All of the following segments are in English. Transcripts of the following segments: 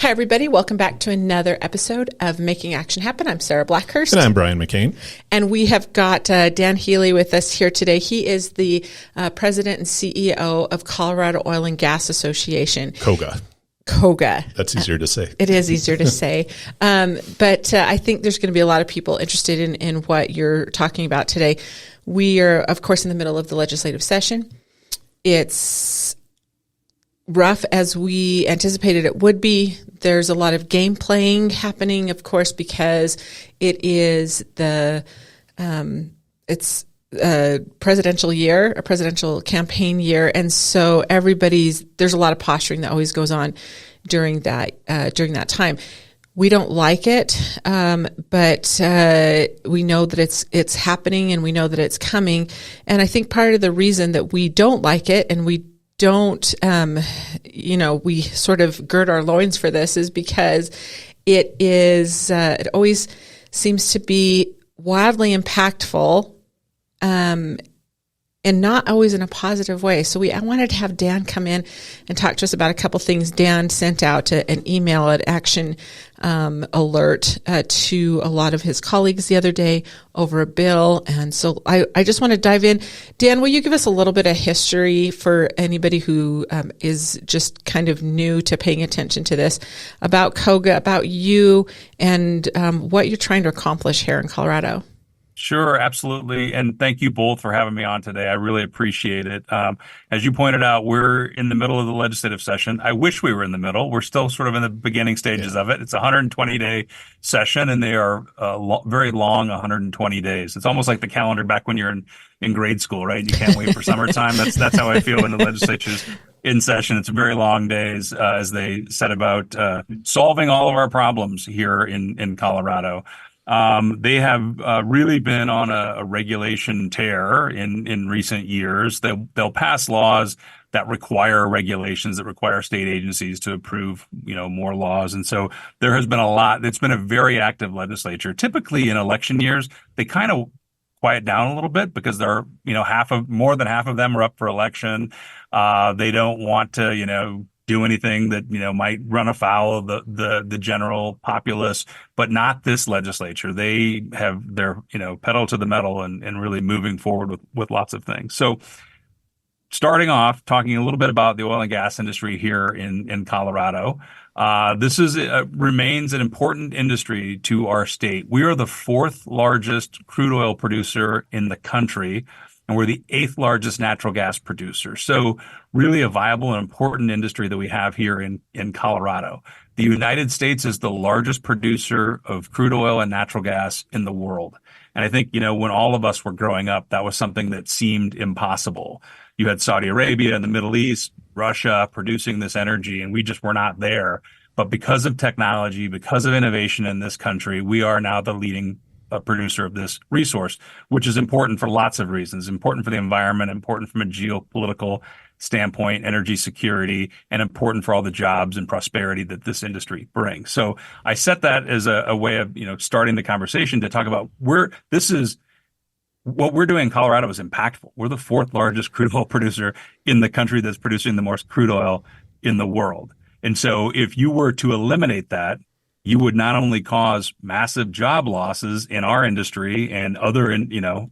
Hi, everybody. Welcome back to another episode of Making Action Happen. I'm Sarah Blackhurst. And I'm Brian McCain. And we have got Dan Healy with us here today. He is the president and CEO of Colorado Oil and Gas Association. COGA. COGA. That's easier to say. It is easier to say. But I think there's going to be a lot of people interested in what you're talking about today. We are, of course, in the middle of the legislative session. It's rough as we anticipated it would be. There's a lot of game playing happening, of course, because it is it's a presidential year, a presidential campaign year. And so there's a lot of posturing that always goes on during that time. We don't like it, but we know that it's happening and we know that it's coming. And I think part of the reason that we don't like it and we don't, we sort of gird our loins for this is because it always seems to be wildly impactful, and not always in a positive way. So I wanted to have Dan come in and talk to us about a couple things. Dan sent out an email at Action Alert to a lot of his colleagues the other day over a bill. And so I just want to dive in. Dan, will you give us a little bit of history for anybody who is just kind of new to paying attention to this, about COGA, about you, and what you're trying to accomplish here in Colorado? Sure, absolutely. And thank you both for having me on today. I really appreciate it. As you pointed out, we're in the middle of the legislative session. I wish we were in the middle. We're still sort of in the beginning stages of it. It's a 120-day session, and they are very long 120 days. It's almost like the calendar back when you're in grade school, right? You can't wait for summertime. That's how I feel when the legislature's in session. It's very long days as they set about solving all of our problems here in Colorado. They have really been on a regulation tear in recent years. They'll pass laws that require regulations, that require state agencies to approve, more laws. And so there has been a lot. It's been a very active legislature. Typically in election years, they kind of quiet down a little bit because they're, more than half of them are up for election. They don't want to, do anything that, might run afoul of the general populace, but not this legislature. They have their, pedal to the metal and really moving forward with lots of things. So starting off, talking a little bit about the oil and gas industry here in Colorado. This remains an important industry to our state. We are the fourth largest crude oil producer in the country, and we're the eighth largest natural gas producer. So really a viable and important industry that we have here in Colorado. The United States is the largest producer of crude oil and natural gas in the world. And I think, when all of us were growing up, that was something that seemed impossible. You had Saudi Arabia and the Middle East, Russia producing this energy, and we just were not there. But because of technology, because of innovation in this country, we are now the leading producer of this resource, which is important for lots of reasons, important for the environment, important from a geopolitical standpoint, energy security, and important for all the jobs and prosperity that this industry brings. So I set that as a way of, starting the conversation to talk about what we're doing in Colorado is impactful. We're the fourth largest crude oil producer in the country that's producing the most crude oil in the world. And so if you were to eliminate that, you would not only cause massive job losses in our industry and other,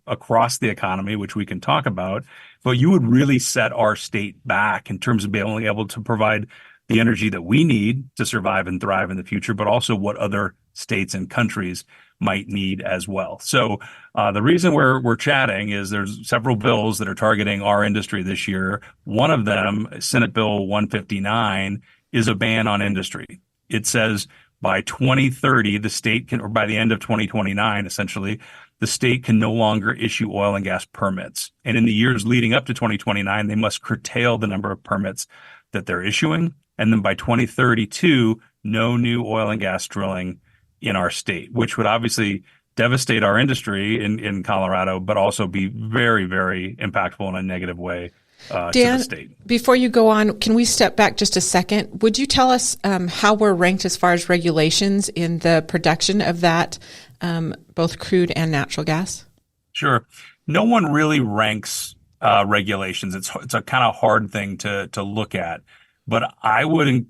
across the economy, which we can talk about, but you would really set our state back in terms of being able to provide the energy that we need to survive and thrive in the future, but also what other states and countries might need as well. So the reason we're chatting is there's several bills that are targeting our industry this year. One of them, Senate Bill 159, is a ban on industry. It says by 2030, the state can, or by the end of 2029, essentially, the state can no longer issue oil and gas permits. And in the years leading up to 2029, they must curtail the number of permits that they're issuing. And then by 2032, no new oil and gas drilling in our state, which would obviously devastate our industry in Colorado, but also be very, very impactful in a negative way Dan, to the state. Before you go on, can we step back just a second? Would you tell us how we're ranked as far as regulations in the production of that, both crude and natural gas? Sure. No one really ranks regulations. It's a kind of hard thing to look at, but I would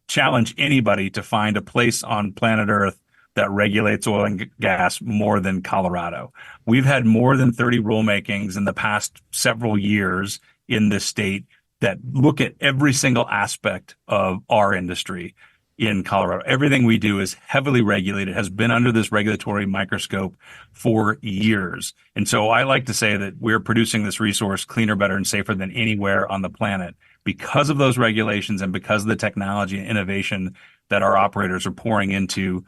challenge anybody to find a place on planet Earth that regulates oil and gas more than Colorado. We've had more than 30 rulemakings in the past several years in this state that look at every single aspect of our industry in Colorado. Everything we do is heavily regulated, has been under this regulatory microscope for years. And so I like to say that we're producing this resource cleaner, better, and safer than anywhere on the planet because of those regulations and because of the technology and innovation that our operators are pouring into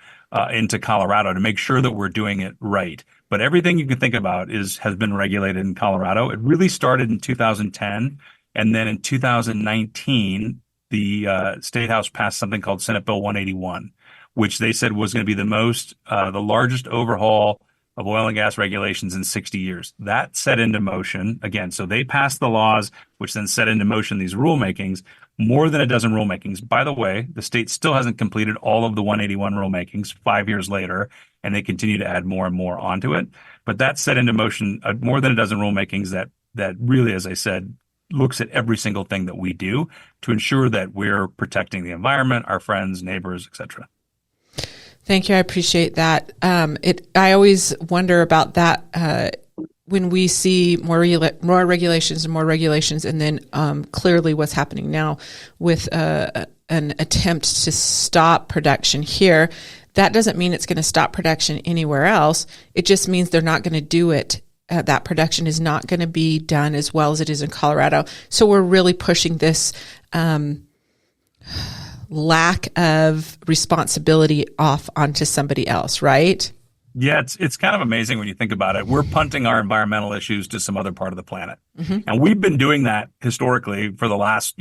Colorado to make sure that we're doing it right. But everything you can think about has been regulated in Colorado. It really started in 2010, and then in 2019, the State House passed something called Senate Bill 181, which they said was going to be the largest overhaul of oil and gas regulations in 60 years. That set into motion again. So they passed the laws, which then set into motion these rulemakings, more than a dozen rulemakings. By the way, the state still hasn't completed all of the 181 rulemakings 5 years later, and they continue to add more and more onto it. But that set into motion more than a dozen rulemakings that really, as I said, looks at every single thing that we do to ensure that we're protecting the environment, our friends, neighbors, et cetera. Thank you. I appreciate that. I always wonder about that when we see more regulations and then clearly what's happening now with an attempt to stop production here. That doesn't mean it's going to stop production anywhere else. It just means they're not going to do it. That production is not going to be done as well as it is in Colorado. So we're really pushing this lack of responsibility off onto somebody else, right? Yeah, it's kind of amazing when you think about it. We're punting our environmental issues to some other part of the planet. Mm-hmm. And we've been doing that historically for the last,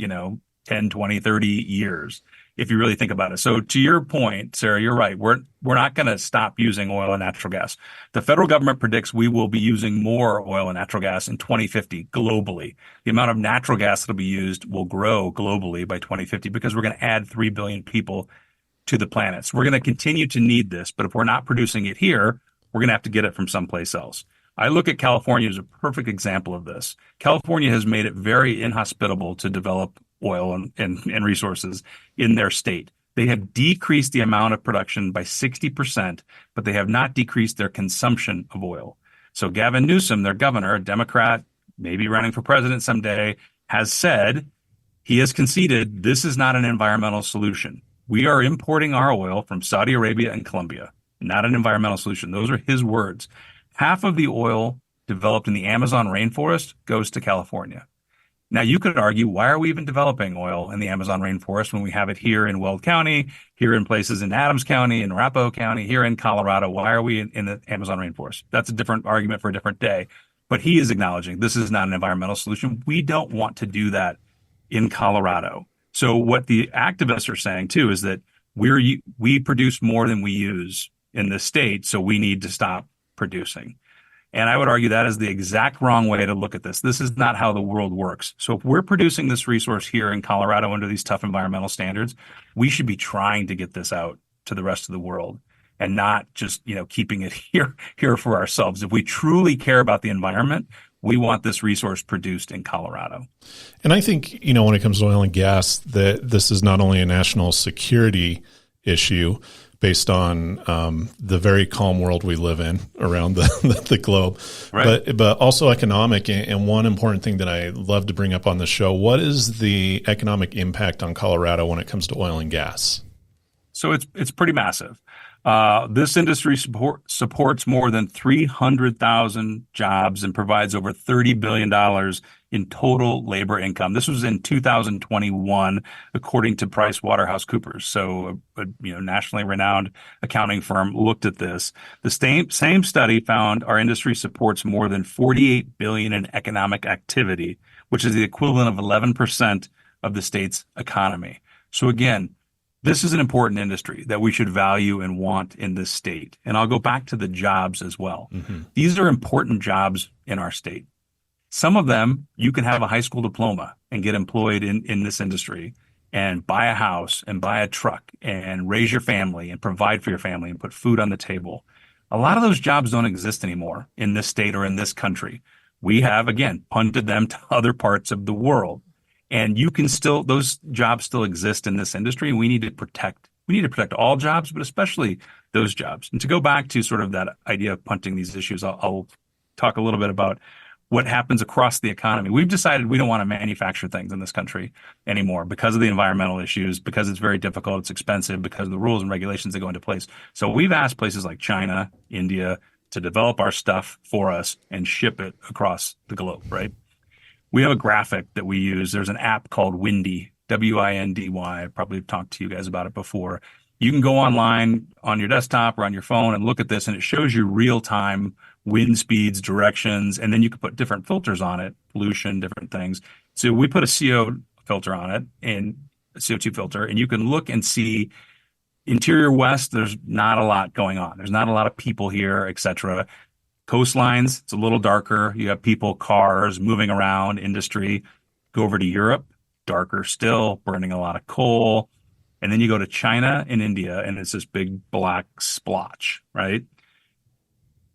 10, 20, 30 years, if you really think about it. So to your point, Sarah, you're right. We're not going to stop using oil and natural gas. The federal government predicts we will be using more oil and natural gas in 2050 globally. The amount of natural gas that will be used will grow globally by 2050 because we're going to add 3 billion people to the planet. So we're going to continue to need this, but if we're not producing it here, we're going to have to get it from someplace else. I look at California as a perfect example of this. California has made it very inhospitable to develop oil and resources in their state. They have decreased the amount of production by 60%, but they have not decreased their consumption of oil. So Gavin Newsom, their governor, a Democrat, maybe running for president someday, has said, he has conceded, this is not an environmental solution. We are importing our oil from Saudi Arabia and Colombia, not an environmental solution. Those are his words. Half of the oil developed in the Amazon rainforest goes to California. Now, you could argue, why are we even developing oil in the Amazon rainforest when we have it here in Weld County, here in places in Adams County, in Arapahoe County, here in Colorado? Why are we in the Amazon rainforest? That's a different argument for a different day. But he is acknowledging this is not an environmental solution. We don't want to do that in Colorado. So what the activists are saying, too, is that we produce more than we use in this state, so we need to stop producing. And I would argue that is the exact wrong way to look at this. This is not how the world works. So if we're producing this resource here in Colorado under these tough environmental standards, we should be trying to get this out to the rest of the world and not just, keeping it here for ourselves. If we truly care about the environment, we want this resource produced in Colorado. And I think, when it comes to oil and gas, that this is not only a national security issue based on the very calm world we live in around the globe, right, but also economic. And one important thing that I love to bring up on the show, what is the economic impact on Colorado when it comes to oil and gas? So it's pretty massive. This industry supports more than 300,000 jobs and provides over $30 billion in total labor income. This was in 2021, according to PricewaterhouseCoopers. So a nationally renowned accounting firm looked at this. The same study found our industry supports more than $48 billion in economic activity, which is the equivalent of 11% of the state's economy. So again, this is an important industry that we should value and want in this state. And I'll go back to the jobs as well. Mm-hmm. These are important jobs in our state. Some of them, you can have a high school diploma and get employed in this industry and buy a house and buy a truck and raise your family and provide for your family and put food on the table. A lot of those jobs don't exist anymore in this state or in this country. We have, again, punted them to other parts of the world. And you can still, those jobs still exist in this industry. And we need to protect all jobs, but especially those jobs. And to go back to sort of that idea of punting these issues, I'll talk a little bit about what happens across the economy. We've decided we don't want to manufacture things in this country anymore because of the environmental issues, because it's very difficult, it's expensive, because of the rules and regulations that go into place. So we've asked places like China, India, to develop our stuff for us and ship it across the globe, right? We have a graphic that we use. There's an app called Windy, W-I-N-D-Y. I probably talked to you guys about it before. You can go online on your desktop or on your phone and look at this, and it shows you real-time wind speeds, directions, and then you can put different filters on it, pollution, different things. So we put a CO filter on it, and a CO2 filter, and you can look and see interior west, there's not a lot going on. There's not a lot of people here, etc. Coastlines, it's a little darker. You have people, cars, moving around, industry. Go over to Europe, darker still, burning a lot of coal. And then you go to China and India, and it's this big black splotch, right?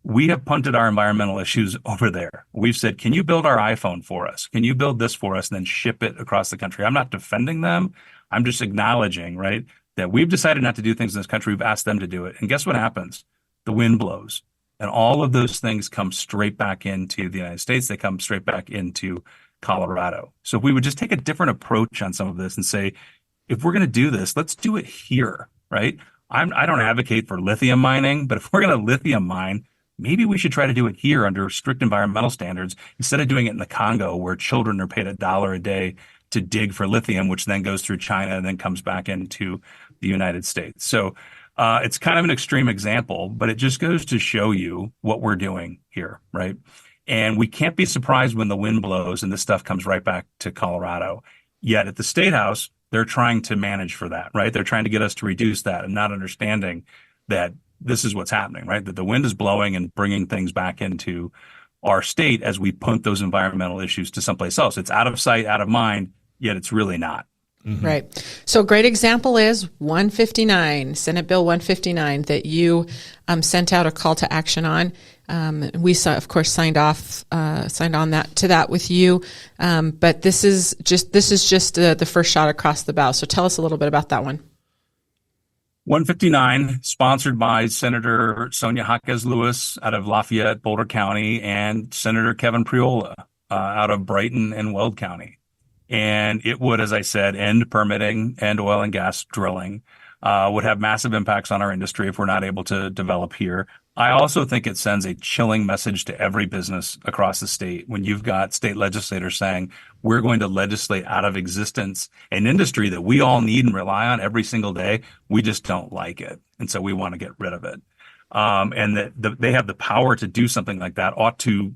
We have punted our environmental issues over there. We've said, can you build our iPhone for us? Can you build this for us and then ship it across the country? I'm not defending them. I'm just acknowledging, right, that we've decided not to do things in this country. We've asked them to do it. And guess what happens? The wind blows. And all of those things come straight back into the United States. They come straight back into Colorado. So if we would just take a different approach on some of this and say, if we're going to do this, let's do it here, right? I don't advocate for lithium mining, but if we're going to lithium mine, maybe we should try to do it here under strict environmental standards instead of doing it in the Congo where children are paid $1 a day to dig for lithium, which then goes through China and then comes back into the United States. So it's kind of an extreme example, but it just goes to show you what we're doing here, right? And we can't be surprised when the wind blows and this stuff comes right back to Colorado. Yet at the State House, they're trying to manage for that, right? They're trying to get us to reduce that and not understanding that this is what's happening, right? That the wind is blowing and bringing things back into our state as we punt those environmental issues to someplace else. It's out of sight, out of mind, yet it's really not. Mm-hmm. Right. So a great example is 159, Senate Bill 159 that you sent out a call to action on. We saw, of course, signed on that with you. But this is just the first shot across the bow. So tell us a little bit about that one. 159, sponsored by Senator Sonia Jaquez Lewis out of Lafayette, Boulder County, and Senator Kevin Priola out of Brighton and Weld County. And it would, as I said, end permitting and oil and gas drilling, would have massive impacts on our industry if we're not able to develop here. I also think it sends a chilling message to every business across the state when you've got state legislators saying, we're going to legislate out of existence an industry that we all need and rely on every single day. We just don't like it. And so we want to get rid of it. And that they have the power to do something like that ought to,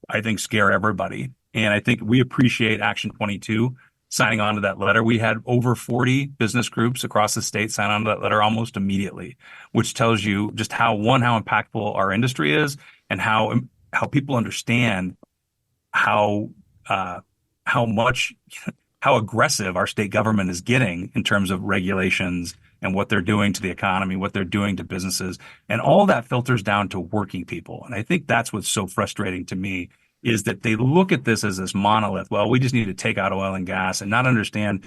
I think, scare everybody. And I think we appreciate Action 22 signing on to that letter. We had over 40 business groups across the state sign on to that letter almost immediately, which tells you just how impactful our industry is and how people understand how aggressive our state government is getting in terms of regulations and what they're doing to the economy, what they're doing to businesses. And all that filters down to working people. And I think that's what's so frustrating to me is that they look at this as this monolith. Well, we just need to take out oil and gas and not understand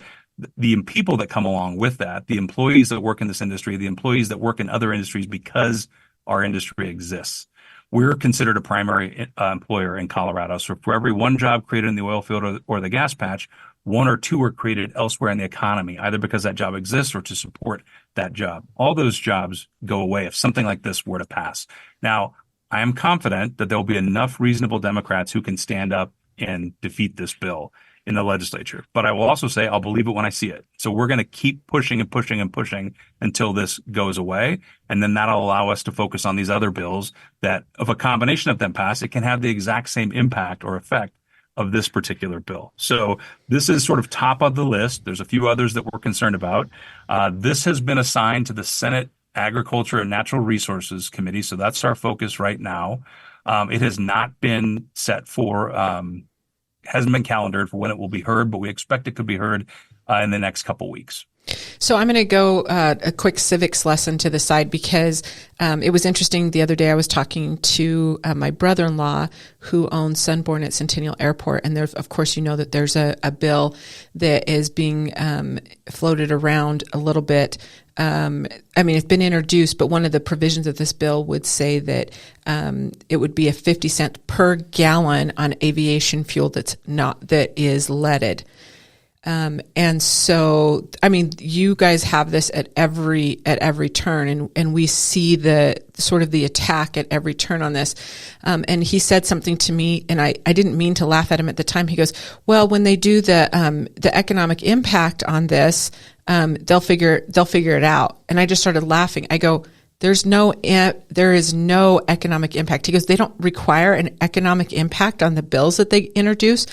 the people that come along with that, the employees that work in this industry, the employees that work in other industries because our industry exists. We're considered a primary employer in Colorado. So for every one job created in the oil field or the gas patch, one or two are created elsewhere in the economy, either because that job exists or to support that job. All those jobs go away if something like this were to pass. Now, I am confident that there will be enough reasonable Democrats who can stand up and defeat this bill in the legislature. But I will also say I'll believe it when I see it. So we're going to keep pushing and pushing and pushing until this goes away. And then that'll allow us to focus on these other bills that, if a combination of them pass, it can have the exact same impact or effect of this particular bill. So this is sort of top of the list. There's a few others that we're concerned about. This has been assigned to the Senate Agriculture and Natural Resources Committee. So that's our focus right now. It has not been set for, hasn't been calendared for when it will be heard, but we expect it could be heard in the next couple weeks. So I'm going to go a quick civics lesson to the side because it was interesting. The other day I was talking to my brother-in-law who owns Sunborn at Centennial Airport. And there's, of course, you know that there's a bill that is being floated around a little bit. I mean, it's been introduced, but one of the provisions of this bill would say that it would be a 50 cent per gallon on aviation fuel that is leaded. And so, I mean, you guys have this at every turn, and we see the sort of the attack at every turn on this. And he said something to me, and I didn't mean to laugh at him at the time. He goes, well, when they do the economic impact on this, they'll figure it out. And I just started laughing. I go, there is no economic impact. He goes, they don't require an economic impact on the bills that they introduce.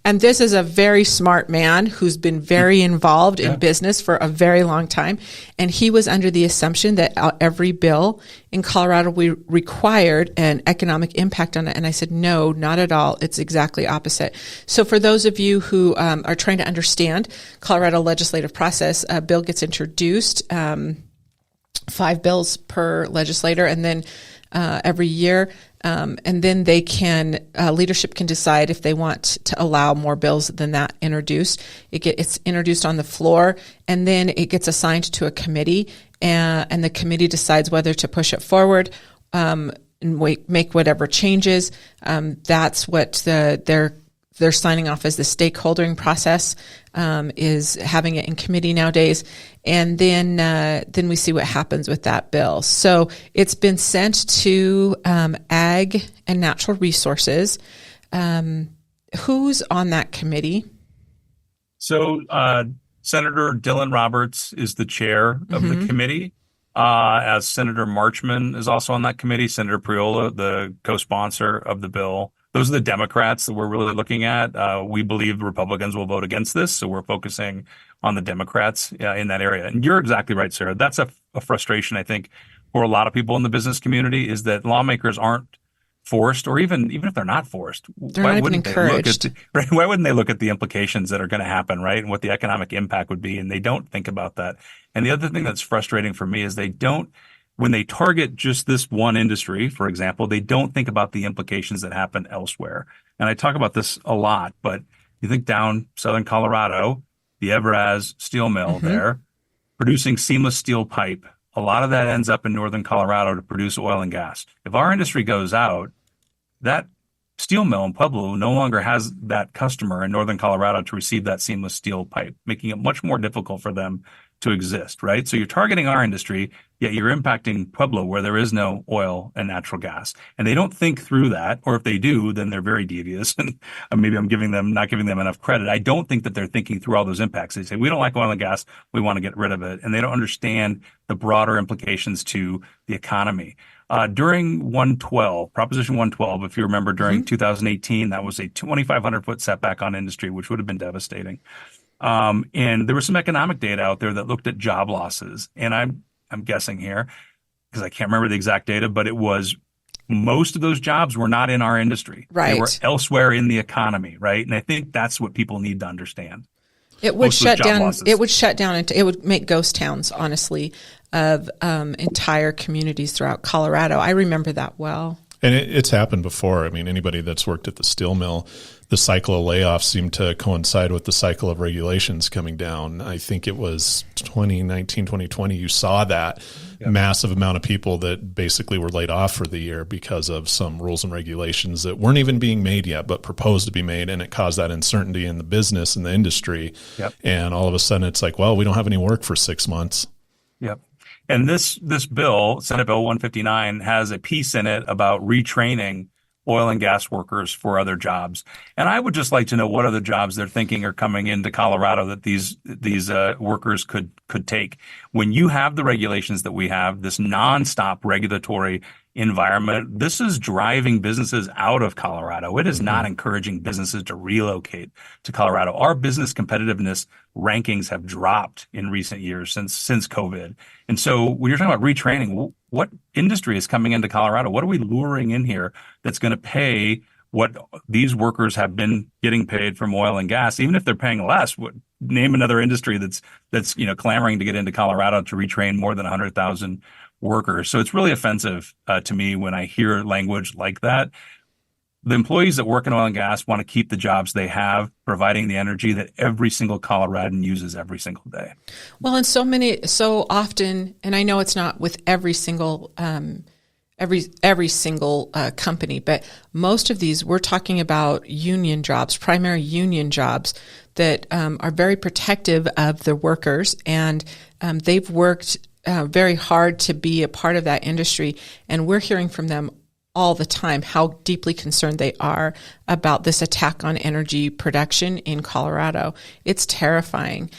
And this is a very smart man who's been very involved in business for a very long time. And he was under the assumption that every bill in Colorado required an economic impact on it. And I said, no, not at all. It's exactly opposite. So for those of you who are trying to understand Colorado legislative process, a bill gets introduced, 5 bills per legislator, and then every year, and then they can leadership can decide if they want to allow more bills than that introduced. It's introduced on the floor, and then it gets assigned to a committee, and the committee decides whether to push it forward and make whatever changes. That's what they're signing off as the stakeholdering process, is having it in committee nowadays. And then we see what happens with that bill. So it's been sent to Ag and Natural Resources. Who's on that committee? So Senator Dylan Roberts is the chair of the committee, as Senator Marchman is also on that committee, Senator Priola, the co-sponsor of the bill. Those are the Democrats that we're really looking at. We believe Republicans will vote against this, so we're focusing on the Democrats in that area. And you're exactly right, Sarah. That's a frustration, I think, for a lot of people in the business community, is that lawmakers aren't forced, or even if they're not forced, why wouldn't they look at the implications that are going to happen, right, and what the economic impact would be? And they don't think about that. And the other thing that's frustrating for me is when they target just this one industry, for example, they don't think about the implications that happen elsewhere. And I talk about this a lot, but you think down southern Colorado, the Evraz steel mill there, producing seamless steel pipe. A lot of that ends up in northern Colorado to produce oil and gas. If our industry goes out, that steel mill in Pueblo no longer has that customer in northern Colorado to receive that seamless steel pipe, making it much more difficult for them to exist, right? So you're targeting our industry, yet you're impacting Pueblo where there is no oil and natural gas. And they don't think through that, or if they do, then they're very devious. And maybe I'm not giving them enough credit. I don't think that they're thinking through all those impacts. They say, we don't like oil and gas, we want to get rid of it. And they don't understand the broader implications to the economy. During Proposition 112, if you remember, during 2018, that was a 2,500-foot setback on industry, which would have been devastating. And there was some economic data out there that looked at job losses. And I'm guessing here, because I can't remember the exact data, but it was most of those jobs were not in our industry. Right. They were elsewhere in the economy, right? And I think that's what people need to understand. It would shut down. It would shut down. It would make ghost towns, honestly, of entire communities throughout Colorado. I remember that well. And it's happened before. I mean, anybody that's worked at the steel mill, the cycle of layoffs seemed to coincide with the cycle of regulations coming down. I think it was 2019, 2020, you saw that massive amount of people that basically were laid off for the year because of some rules and regulations that weren't even being made yet, but proposed to be made. And it caused that uncertainty in the business and the industry. Yep. And all of a sudden it's like, well, we don't have any work for 6 months. Yep. And this bill, Senate Bill 159, has a piece in it about retraining oil and gas workers for other jobs. And I would just like to know what other jobs they're thinking are coming into Colorado that these workers could take. When you have the regulations that we have, this nonstop regulatory environment, this is driving businesses out of Colorado. It is not encouraging businesses to relocate to Colorado. Our business competitiveness rankings have dropped in recent years since COVID. And so when you're talking about retraining, what industry is coming into Colorado? What are we luring in here that's going to pay what these workers have been getting paid from oil and gas? Even if they're paying less, name another industry that's clamoring to get into Colorado to retrain more than 100,000 workers. So it's really offensive to me when I hear language like that. The employees that work in oil and gas want to keep the jobs they have, providing the energy that every single Coloradan uses every single day. Well, and so often, and I know it's not with every single company, but most of these, we're talking about union jobs, primary union jobs that are very protective of the workers, and they've worked very hard to be a part of that industry, and we're hearing from them all the time how deeply concerned they are about this attack on energy production in Colorado. It's terrifying.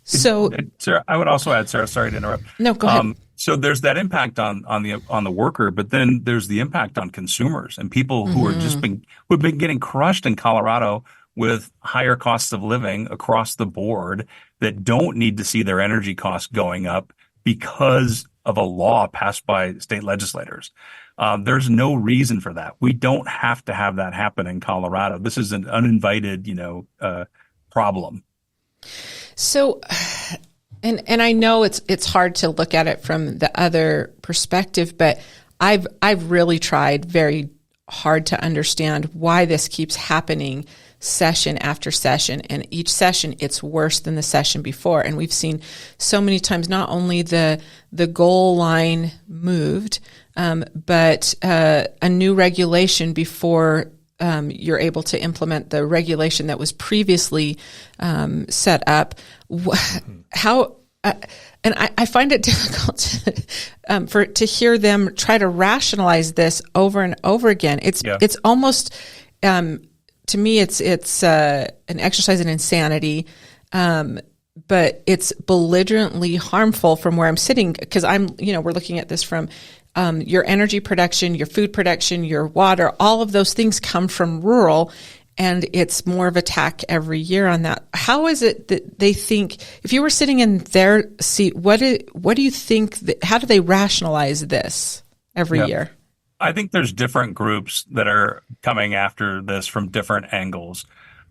So, Sarah, I would also add, Sarah, sorry to interrupt. No, go ahead. So there's that impact on the worker, but then there's the impact on consumers and people who who've been getting crushed in Colorado with higher costs of living across the board that don't need to see their energy costs going up because of a law passed by state legislators. There's no reason for that. We don't have to have that happen in Colorado. This is an uninvited, problem. So, and I know it's hard to look at it from the other perspective, but I've really tried very hard to understand why this keeps happening session after session, and each session it's worse than the session before. And we've seen so many times not only the goal line moved, but a new regulation before you're able to implement the regulation that was previously set up. How and I find it difficult to hear them try to rationalize this over and over again. It's almost to me it's an exercise in insanity, but it's belligerently harmful from where I'm sitting, because we're looking at this from your energy production, your food production, your water, all of those things come from rural, and it's more of attack every year on that. How is it that they think, if you were sitting in their seat, what do you think, how do they rationalize this every year? I think there's different groups that are coming after this from different angles.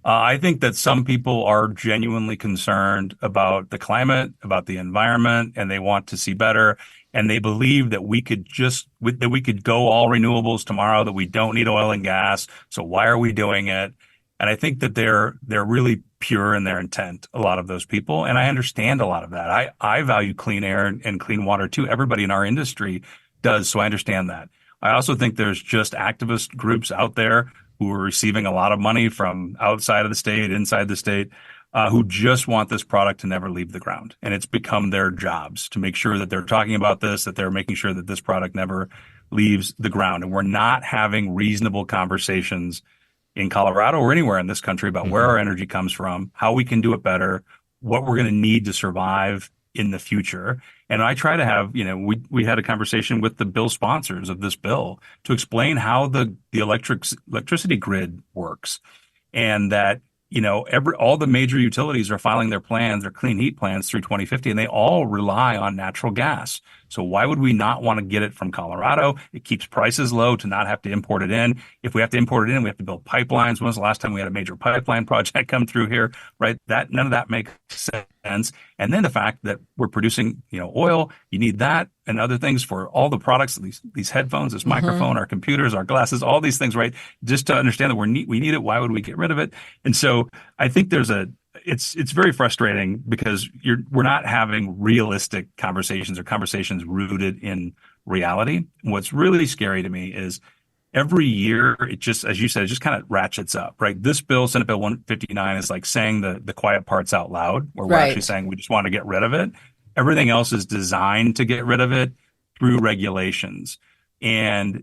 I think that some people are genuinely concerned about the climate, about the environment, and they want to see better. And they believe that we could go all renewables tomorrow, that we don't need oil and gas. So why are we doing it? And I think that they're really pure in their intent, a lot of those people. And I understand a lot of that. I value clean air and clean water too. Everybody in our industry does. So I understand that. I also think there's just activist groups out there who are receiving a lot of money from outside of the state, inside the state, who just want this product to never leave the ground. And it's become their jobs to make sure that they're talking about this, that they're making sure that this product never leaves the ground. And we're not having reasonable conversations in Colorado or anywhere in this country about where our energy comes from, how we can do it better, what we're going to need to survive in the future. And I try to have, we had a conversation with the bill sponsors of this bill to explain how the electricity grid works, and that, all the major utilities are filing their clean heat plans through 2050, and they all rely on natural gas. So why would we not want to get it from Colorado? It keeps prices low to not have to import it in. If we have to import it in, we have to build pipelines. When was the last time we had a major pipeline project come through here, right? None of that makes sense. And then the fact that we're producing, oil, you need that and other things for all the products, these headphones, this microphone, our computers, our glasses, all these things, right? Just to understand that we need it. Why would we get rid of it? And so I think it's very frustrating because we're not having realistic conversations or conversations rooted in reality. What's really scary to me is every year, it just, as you said, it just kind of ratchets up, right? This bill, Senate Bill 159, is like saying the quiet parts out loud, where we're actually saying we just want to get rid of it. Everything else is designed to get rid of it through regulations. And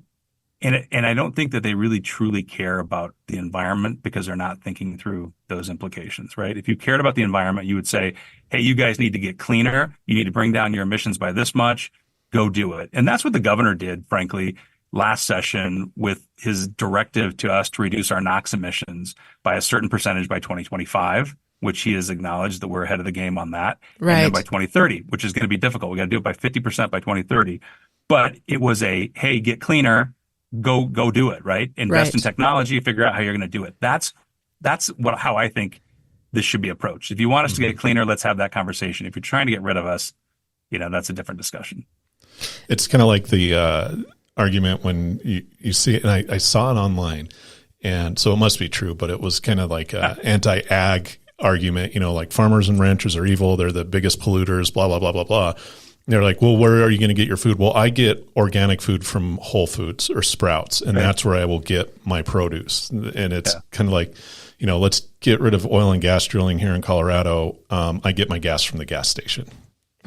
I don't think that they really truly care about the environment, because they're not thinking through those implications, right? If you cared about the environment, you would say, hey, you guys need to get cleaner. You need to bring down your emissions by this much. Go do it. And that's what the governor did, frankly, last session with his directive to us to reduce our NOx emissions by a certain percentage by 2025, which he has acknowledged that we're ahead of the game on that. Right. And then by 2030, which is going to be difficult. We got to do it by 50% by 2030. But it was hey, get cleaner. Go do it, right? Invest in technology, figure out how you're going to do it. That's how I think this should be approached. If you want us to get cleaner, let's have that conversation. If you're trying to get rid of us, that's a different discussion. It's kind of like the argument when you see it, and I saw it online, and so it must be true, but it was kind of like an anti-ag argument, like farmers and ranchers are evil. They're the biggest polluters, blah, blah, blah, blah, blah. And they're like, well, where are you going to get your food? Well, I get organic food from Whole Foods or Sprouts, and that's where I will get my produce. And it's kind of like, let's get rid of oil and gas drilling here in Colorado. I get my gas from the gas station.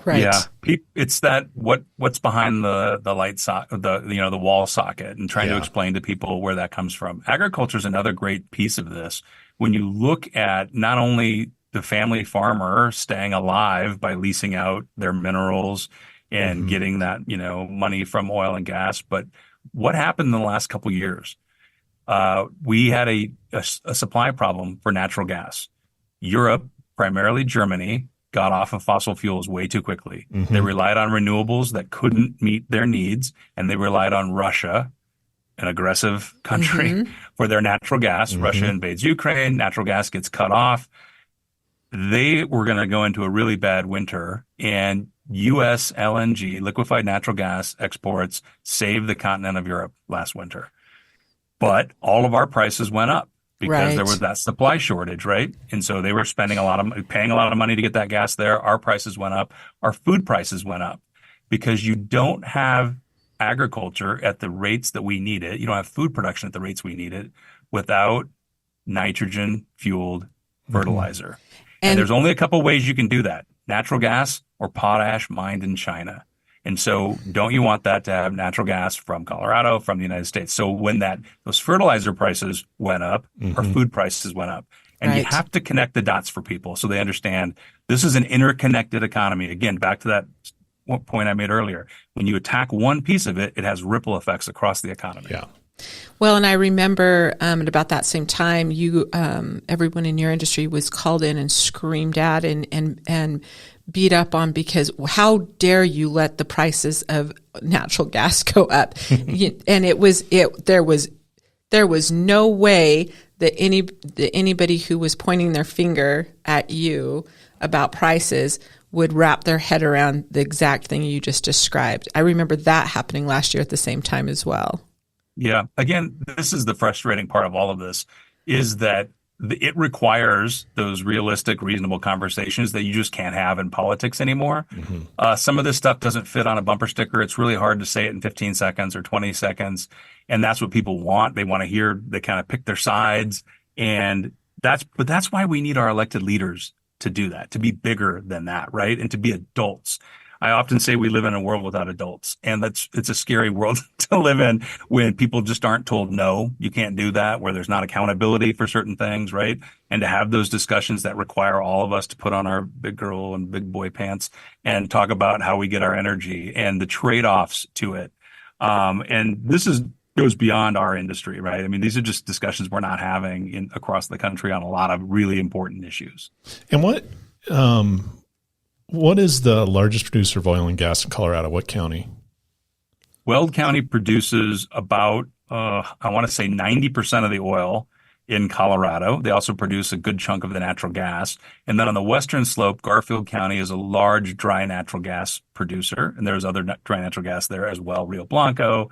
Right. Yeah. It's that what's behind the light socket, the wall socket, and trying to explain to people where that comes from. Agriculture is another great piece of this. When you look at not only the family farmer staying alive by leasing out their minerals and getting that, money from oil and gas, but what happened in the last couple of years? We had a supply problem for natural gas. Europe, primarily Germany, got off of fossil fuels way too quickly. They relied on renewables that couldn't meet their needs, and they relied on Russia, an aggressive country, for their natural gas. Russia invades Ukraine, natural gas gets cut off. They were going to go into a really bad winter, and U.S. LNG, liquefied natural gas exports, saved the continent of Europe last winter. But all of our prices went up because there was that supply shortage, right? And so they were paying a lot of money to get that gas there. Our prices went up. Our food prices went up because you don't have agriculture at the rates that we need it. You don't have food production at the rates we need it without nitrogen-fueled fertilizer. And there's only a couple ways you can do that: natural gas or potash mined in China. And so don't you want that to have natural gas from Colorado, from the United States? So when those fertilizer prices went up, our food prices went up. And you have to connect the dots for people so they understand this is an interconnected economy. Again, back to that point I made earlier. When you attack one piece of it, it has ripple effects across the economy. Yeah. Well, and I remember at about that same time, everyone in your industry was called in and screamed at and beat up on because how dare you let the prices of natural gas go up? And there was no way that anybody who was pointing their finger at you about prices would wrap their head around the exact thing you just described. I remember that happening last year at the same time as well. Yeah. Again, this is the frustrating part of all of this, is that it requires those realistic, reasonable conversations that you just can't have in politics anymore. Some of this stuff doesn't fit on a bumper sticker. It's really hard to say it in 15 seconds or 20 seconds. And that's what people want. They want to hear, they kind of pick their sides. But that's why we need our elected leaders to do that, to be bigger than that, right? And to be adults. I often say we live in a world without adults, and it's a scary world to live in when people just aren't told, no, you can't do that, where there's not accountability for certain things, right? And to have those discussions that require all of us to put on our big girl and big boy pants and talk about how we get our energy and the trade-offs to it. And this goes beyond our industry, right? I mean, these are just discussions we're not having across the country on a lot of really important issues. And what is the largest producer of oil and gas in Colorado? What county? Weld County produces about, I want to say 90% of the oil in Colorado. They also produce a good chunk of the natural gas. And then on the western slope, Garfield County is a large dry natural gas producer. And there's other dry natural gas there as well. Rio Blanco,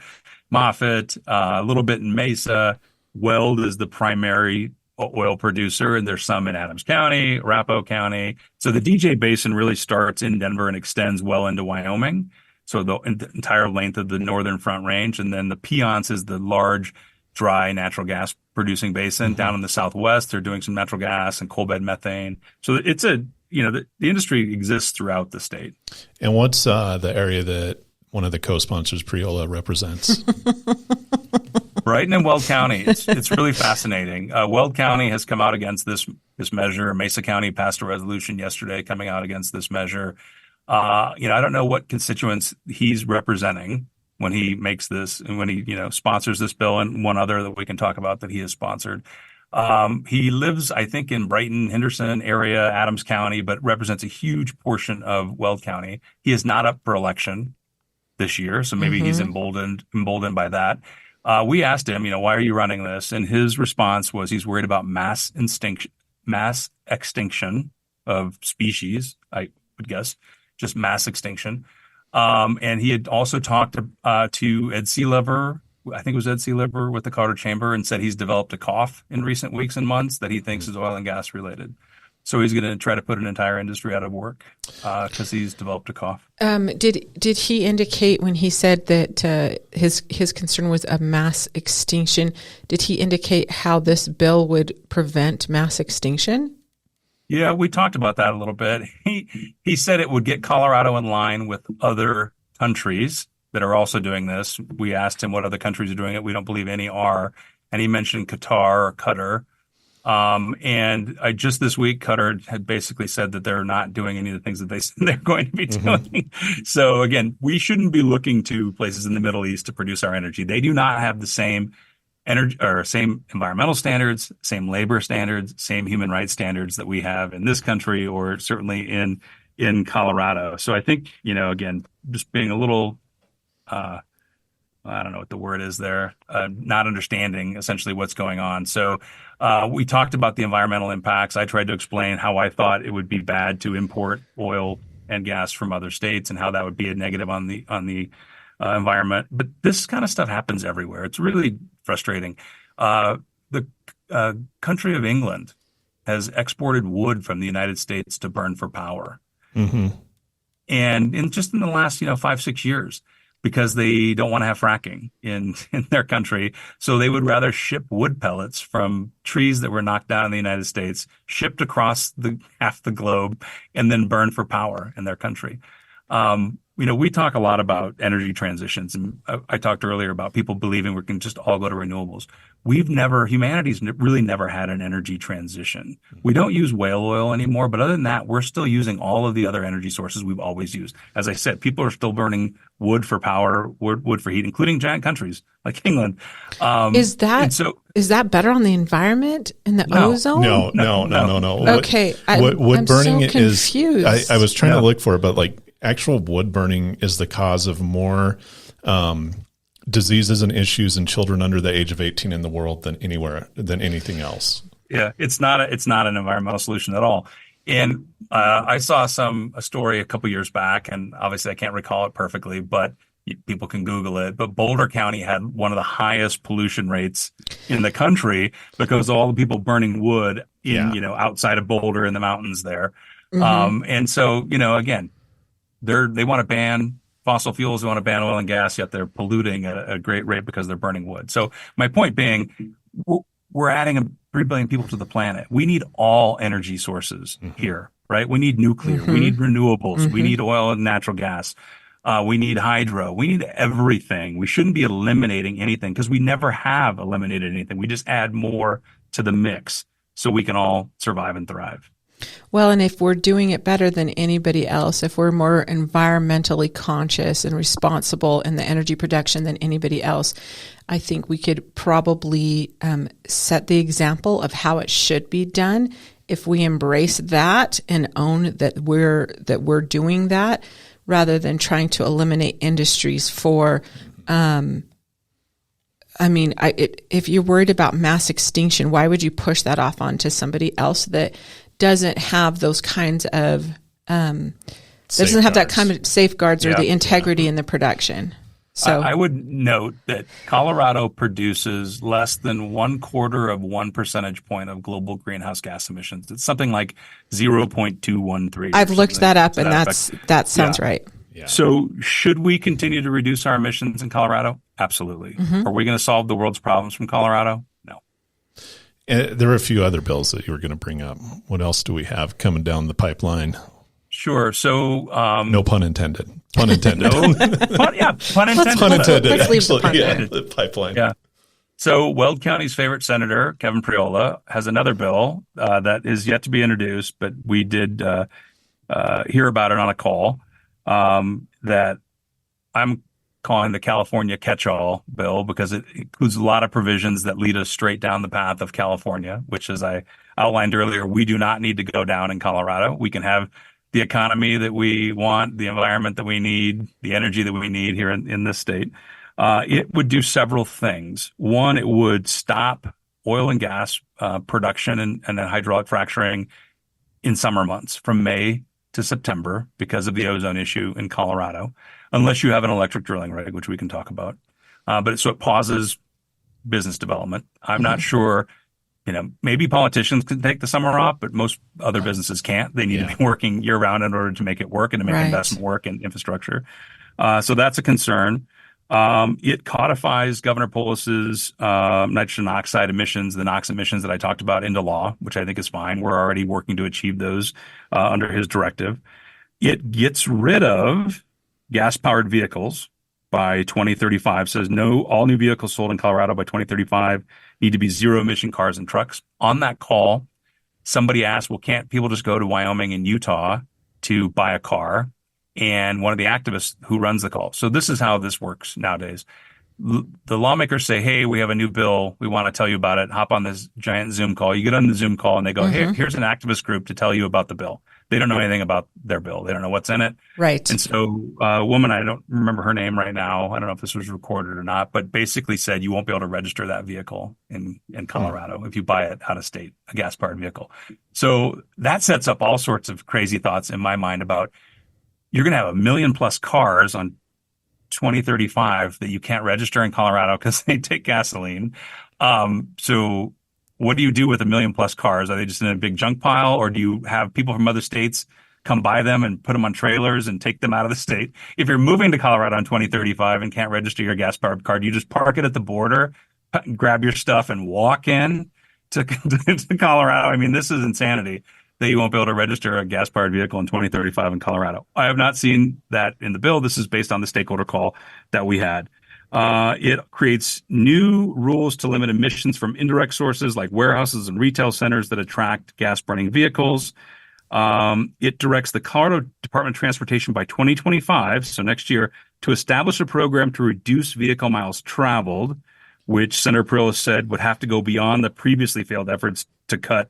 Moffett, a little bit in Mesa. Weld is the primary oil producer, and there's some in Adams County, Arapahoe County. So the DJ Basin really starts in Denver and extends well into Wyoming. So the entire length of the Northern Front Range. And then the Piceance is the large dry natural gas producing basin. Down in the Southwest, they're doing some natural gas and coal bed methane. So it's the industry exists throughout the state. And what's the area that one of the co-sponsors, Priola, represents? Brighton and Weld County. It's really fascinating. Weld County has come out against this measure. Mesa County passed a resolution yesterday coming out against this measure. I don't know what constituents he's representing when he makes this and when he, sponsors this bill, and one other that we can talk about that he has sponsored. He lives, I think, in Brighton, Henderson area, Adams County, but represents a huge portion of Weld County. He is not up for election this year, so maybe he's emboldened by that. We asked him, why are you running this? And his response was he's worried about mass mass extinction of species, I would guess, just mass extinction. And he had also talked to Ed Sealiver, I think it was Ed Sealiver with the Carter Chamber, and said he's developed a cough in recent weeks and months that he thinks is oil and gas related. So he's going to try to put an entire industry out of work because he's developed a cough. Did he indicate when he said that his concern was a mass extinction? Did he indicate how this bill would prevent mass extinction? Yeah, we talked about that a little bit. He said it would get Colorado in line with other countries that are also doing this. We asked him what other countries are doing it. We don't believe any are, and he mentioned Qatar or Qatar. And I just this week, Qatar had basically said that they're not doing any of the things that they said they're going to be doing. So again, we shouldn't be looking to places in the Middle East to produce our energy. They do not have the same energy or same environmental standards, same labor standards, same human rights standards that we have in this country, or certainly in Colorado. So I think, again, just being a little, I don't know what the word is there, not understanding essentially what's going on. So we talked about the environmental impacts. I tried to explain how I thought it would be bad to import oil and gas from other states and how that would be a negative on the environment. But this kind of stuff happens everywhere. It's really frustrating. The country of England has exported wood from the United States to burn for power. And just in the last, 5-6 years, because they don't want to have fracking in their country. So they would rather ship wood pellets from trees that were knocked down in the United States, shipped across half the globe, and then burn for power in their country. We talk a lot about energy transitions, and I talked earlier about people believing we can just all go to renewables. Humanity's really never had an energy transition. We don't use whale oil anymore, but other than that, we're still using all of the other energy sources we've always used. As I said, people are still burning wood for power, wood for heat, including giant countries like England. Is that better on the environment and the ozone? No. Okay, wood burning so confused. is. I was trying to look for it, but actual wood burning is the cause of more diseases and issues in children under the age of 18 in the world than anything else. Yeah, it's not an environmental solution at all. And I saw a story a couple years back, and obviously I can't recall it perfectly, but people can Google it. But Boulder County had one of the highest pollution rates in the country because of all the people burning wood outside of Boulder in the mountains there. And so, again, they want to ban fossil fuels, they want to ban oil and gas, yet they're polluting at a great rate because they're burning wood. So my point being, we're adding 3 billion people to the planet. We need all energy sources here, right? We need nuclear, we need renewables, we need oil and natural gas, we need hydro, we need everything. We shouldn't be eliminating anything because we never have eliminated anything. We just add more to the mix so we can all survive and thrive. Well, and if we're doing it better than anybody else, if we're more environmentally conscious and responsible in the energy production than anybody else, I think we could probably set the example of how it should be done. If we embrace that and own that we're doing that, rather than trying to eliminate industries for, if you're worried about mass extinction, why would you push that off onto somebody else that doesn't have those kinds of doesn't have that kind of safeguards or the integrity in the production? So I would note that Colorado produces less than 1/4 of 1 percentage point of global greenhouse gas emissions. It's something like 0.213. I've looked that up, and that sounds right. Yeah. So should we continue to reduce our emissions in Colorado? Absolutely. Are we going to solve the world's problems from Colorado? No. And there are a few other bills that you were going to bring up. What else do we have coming down the pipeline? Sure. So no pun intended. Pun intended. Pun intended. Pun intended. Let's leave the pun there. The pipeline. Yeah. So Weld County's favorite senator, Kevin Priola, has another bill that is yet to be introduced, but we did hear about it on a call that I'm calling the California catch-all bill because it includes a lot of provisions that lead us straight down the path of California, which, as I outlined earlier, we do not need to go down in Colorado. We can have the economy that we want, the environment that we need, the energy that we need here in this state. It would do several things. One, it would stop oil and gas production and then hydraulic fracturing in summer months from May to September because of the ozone issue in Colorado, unless you have an electric drilling rig, which we can talk about. So it pauses business development. I'm not sure, maybe politicians can take the summer off, but most other businesses can't. They need to be working year round in order to make it work and to make investment work in infrastructure. So that's a concern. It codifies Governor Polis's nitrogen oxide emissions, the NOx emissions that I talked about, into law, which I think is fine. We're already working to achieve those under his directive. It gets rid of gas-powered vehicles by 2035. Says no, all new vehicles sold in Colorado by 2035 need to be zero-emission cars and trucks. On that call, somebody asked, well, can't people just go to Wyoming and Utah to buy a car? And one of the activists who runs the call. So this is how this works nowadays. The lawmakers say, hey, we have a new bill. We want to tell you about it. Hop on this giant Zoom call. You get on the Zoom call and they go, hey, here's an activist group to tell you about the bill. They don't know anything about their bill. They don't know what's in it. Right. And so a woman, I don't remember her name right now. I don't know if this was recorded or not, but basically said you won't be able to register that vehicle in Colorado if you buy it out of state, a gas-powered vehicle. So that sets up all sorts of crazy thoughts in my mind about you're going to have 1 million plus cars on 2035 that you can't register in Colorado because they take gasoline. So what do you do with 1 million plus cars? Are they just in a big junk pile, or do you have people from other states come buy them and put them on trailers and take them out of the state? If you're moving to Colorado in 2035 and can't register your gas-powered car, do you just park it at the border, grab your stuff, and walk in to Colorado? I mean, this is insanity that you won't be able to register a gas-powered vehicle in 2035 in Colorado. I have not seen that in the bill. This is based on the stakeholder call that we had. It creates new rules to limit emissions from indirect sources like warehouses and retail centers that attract gas-burning vehicles. It directs the Colorado Department of Transportation by 2025, so next year, to establish a program to reduce vehicle miles traveled, which Senator Perillo said would have to go beyond the previously failed efforts to cut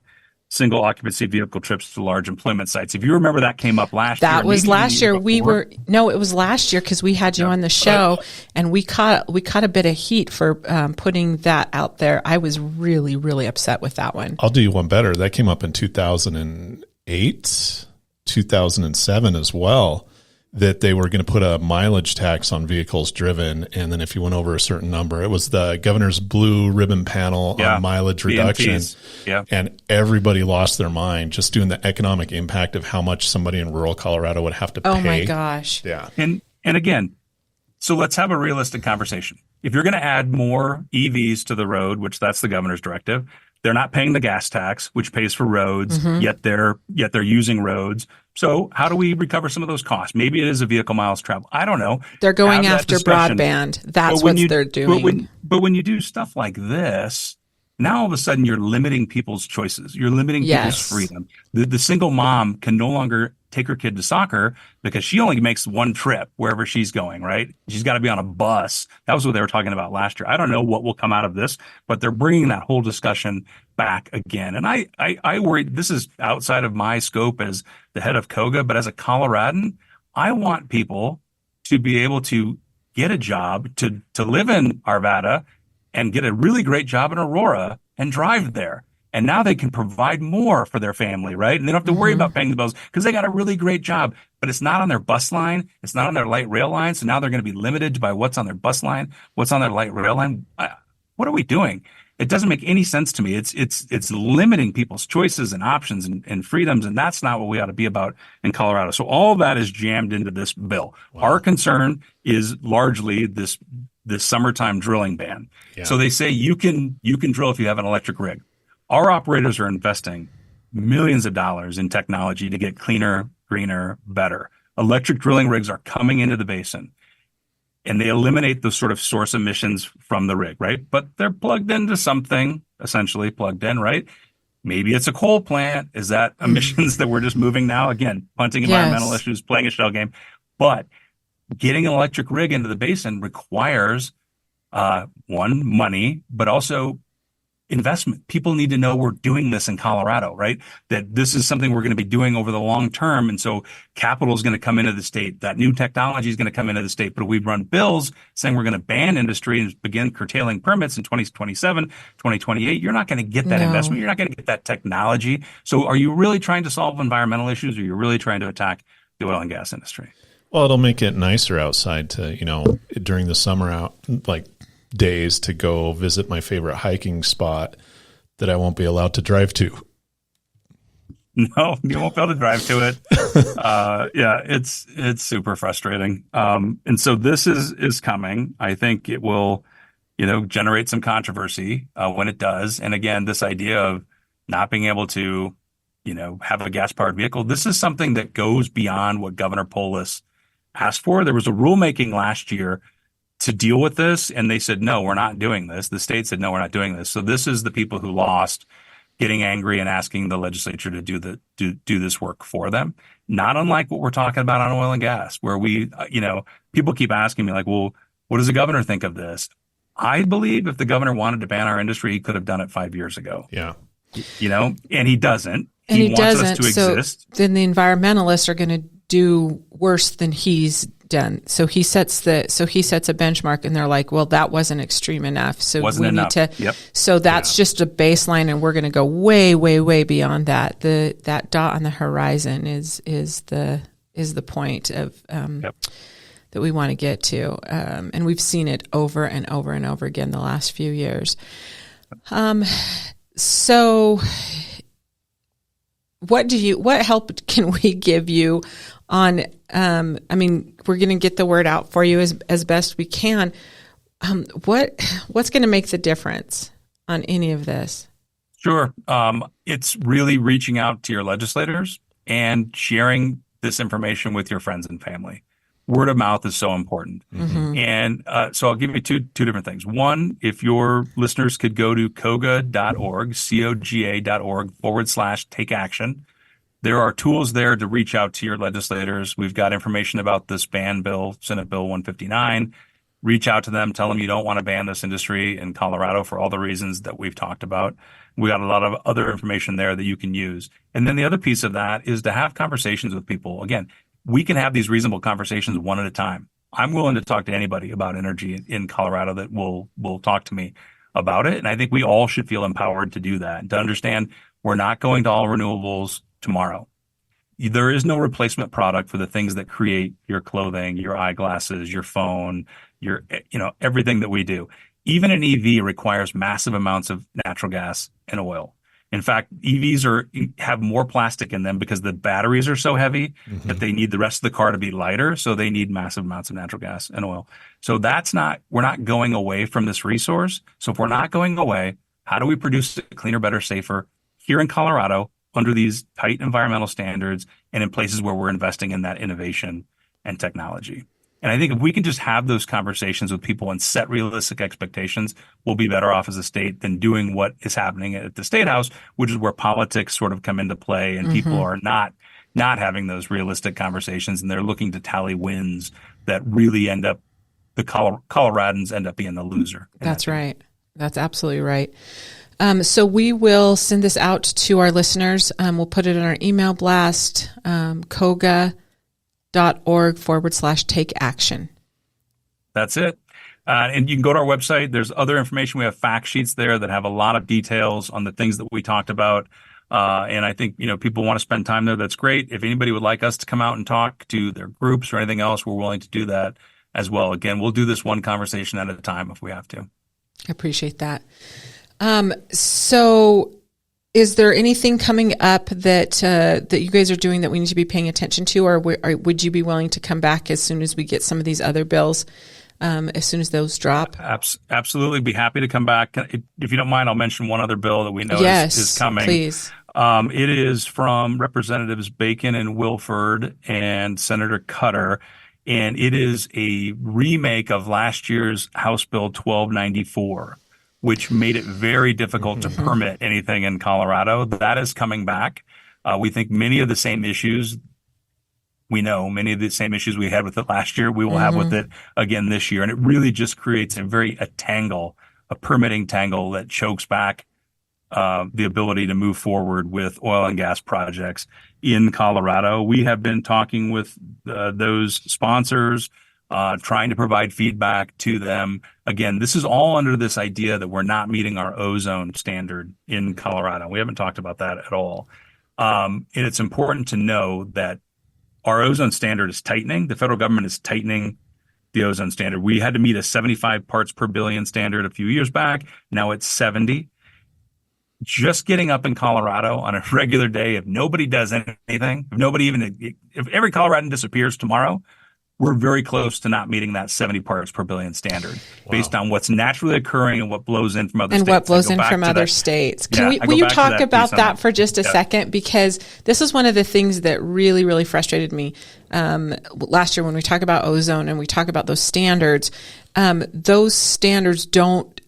single occupancy vehicle trips to large employment sites. If you remember, that came up last year. That was last year. It was last year because we had you on the show and we caught a bit of heat for putting that out there. I was really, really upset with that one. I'll do you one better. That came up in 2008, 2007 as well, that they were going to put a mileage tax on vehicles driven. And then if you went over a certain number, it was the governor's blue ribbon panel on mileage reduction. Yeah. And everybody lost their mind just doing the economic impact of how much somebody in rural Colorado would have to pay. Oh my gosh. Yeah. And again, so let's have a realistic conversation. If you're going to add more EVs to the road, which that's the governor's directive, they're not paying the gas tax, which pays for roads, yet they're using roads. So how do we recover some of those costs? Maybe it is a vehicle miles travel. I don't know. They're going after broadband. That's what they're doing. But when you do stuff like this, now all of a sudden you're limiting people's choices. You're limiting people's freedom. The single mom can no longer take her kid to soccer because she only makes one trip wherever she's going, right? She's got to be on a bus. That was what they were talking about last year. I don't know what will come out of this, but they're bringing that whole discussion back again. And I worry, this is outside of my scope as the head of COGA, but as a Coloradan, I want people to be able to get a job, to live in Arvada and get a really great job in Aurora and drive there. And now they can provide more for their family, right? And they don't have to worry about paying the bills because they got a really great job, but it's not on their bus line. It's not on their light rail line. So now they're going to be limited by what's on their bus line, what's on their light rail line. What are we doing? It doesn't make any sense to me. It's limiting people's choices and options and freedoms. And that's not what we ought to be about in Colorado. So all of that is jammed into this bill. Wow. Our concern is largely this summertime drilling ban. Yeah. So they say you can drill if you have an electric rig. Our operators are investing millions of dollars in technology to get cleaner, greener, better. Electric drilling rigs are coming into the basin and they eliminate the sort of source emissions from the rig, right? But they're plugged into something, essentially plugged in, right? Maybe it's a coal plant. Is that emissions that we're just moving now? Again, punting environmental issues, playing a shell game. But getting an electric rig into the basin requires, one, money, but also investment. People need to know we're doing this in Colorado, right? That this is something we're going to be doing over the long term. And so capital is going to come into the state. That new technology is going to come into the state. But if we run bills saying we're going to ban industry and begin curtailing permits in 2027, 2028, you're not going to get that investment. You're not going to get that technology. So are you really trying to solve environmental issues, or are you really trying to attack the oil and gas industry? Well, it'll make it nicer outside to, during the summer out, like days to go visit my favorite hiking spot that I won't be allowed to drive to. No, you won't be able to drive to it. Yeah, it's super frustrating. And so this is coming. I think it will, generate some controversy when it does. And again, this idea of not being able to, have a gas-powered vehicle, this is something that goes beyond what Governor Polis asked for. There was a rulemaking last year to deal with this, and they said, no, we're not doing this. The state said, no, we're not doing this. So this is the people who lost getting angry and asking the legislature to do this work for them. Not unlike what we're talking about on oil and gas, where we, people keep asking me like, well, what does the governor think of this? I believe if the governor wanted to ban our industry, he could have done it 5 years ago. Yeah. And he doesn't. And he wants doesn't, us to exist. Then the environmentalists are going to do worse than he's done. So he sets a benchmark, and they're like, well, that wasn't extreme enough. So wasn't enough. Need to. Yep. So that's just a baseline, and we're going to go way, way, way beyond that. That dot on the horizon is the point of that we want to get to, and we've seen it over and over and over again the last few years. So what help can we give you on, we're going to get the word out for you as best we can. What's going to make the difference on any of this? Sure. It's really reaching out to your legislators and sharing this information with your friends and family. Word of mouth is so important. Mm-hmm. And so I'll give you two different things. One, if your listeners could go to COGA.org, COGA.org/take action. There are tools there to reach out to your legislators. We've got information about this ban bill, Senate Bill 159. Reach out to them, tell them you don't want to ban this industry in Colorado for all the reasons that we've talked about. We got a lot of other information there that you can use. And then the other piece of that is to have conversations with people. Again, we can have these reasonable conversations one at a time. I'm willing to talk to anybody about energy in Colorado that will talk to me about it. And I think we all should feel empowered to do that and to understand we're not going to all renewables tomorrow. There is no replacement product for the things that create your clothing, your eyeglasses, your phone, your, everything that we do. Even an EV requires massive amounts of natural gas and oil. In fact, EVs have more plastic in them because the batteries are so heavy that they need the rest of the car to be lighter. So they need massive amounts of natural gas and oil. So we're not going away from this resource. So if we're not going away, how do we produce it cleaner, better, safer here in Colorado under these tight environmental standards and in places where we're investing in that innovation and technology? And I think if we can just have those conversations with people and set realistic expectations, we'll be better off as a state than doing what is happening at the State House, which is where politics sort of come into play and people are not having those realistic conversations, and they're looking to tally wins that really end up, the Coloradans end up being the loser. That's right. That's absolutely right. So we will send this out to our listeners. We'll put it in our email blast, COGA.org/take action. That's it. And you can go to our website. There's other information. We have fact sheets there that have a lot of details on the things that we talked about. And I think, people want to spend time there. That's great. If anybody would like us to come out and talk to their groups or anything else, we're willing to do that as well. Again, we'll do this one conversation at a time if we have to. I appreciate that. So is there anything coming up that you guys are doing that we need to be paying attention to, or would you be willing to come back as soon as we get some of these other bills, as soon as those drop? Absolutely. Be happy to come back. If you don't mind, I'll mention one other bill that we know is coming. Please. It is from Representatives Bacon and Wilford and Senator Cutter, and it is a remake of last year's House Bill 1294. Which made it very difficult to permit anything in Colorado. That is coming back. We think many of the same issues we had with it last year, we will have with it again this year. And it really just creates a permitting tangle that chokes back the ability to move forward with oil and gas projects in Colorado. We have been talking with those sponsors, trying to provide feedback to them. Again, this is all under this idea that we're not meeting our ozone standard in Colorado. We haven't talked about that at all. And it's important to know that our ozone standard is tightening. The federal government is tightening the ozone standard. We had to meet a 75 parts per billion standard a few years back. Now it's 70. Just getting up in Colorado on a regular day, if nobody does anything, if every Coloradan disappears tomorrow, we're very close to not meeting that 70 parts per billion standard based on what's naturally occurring and what blows in from other states. And what blows in from other states. Will you talk about that for just a second? Because this is one of the things that really, really frustrated me last year when we talk about ozone and we talk about those standards. Those standards don't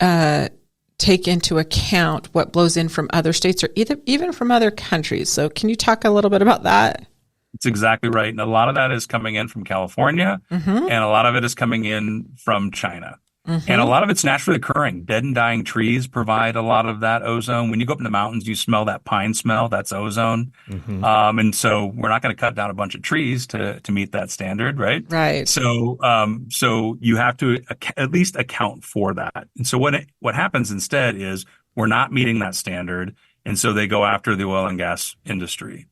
take into account what blows in from other states or even from other countries. So can you talk a little bit about that? It's exactly right. And a lot of that is coming in from California, and a lot of it is coming in from China. And a lot of it's naturally occurring. Dead and dying trees provide a lot of that ozone. When you go up in the mountains, you smell that pine smell. That's ozone. And so we're not going to cut down a bunch of trees to meet that standard, right? Right. So you have to at least account for that. And so what happens instead is we're not meeting that standard, and so they go after the oil and gas industry.